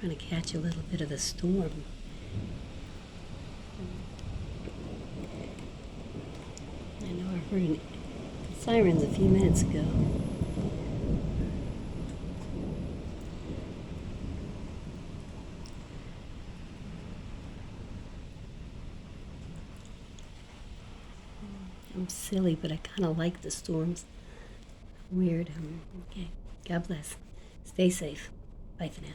trying to catch a little bit of the storm. I know I heard sirens a few minutes ago. I'm silly, but I kind of like the storms. Weird. Okay. God bless. Stay safe. Bye for now.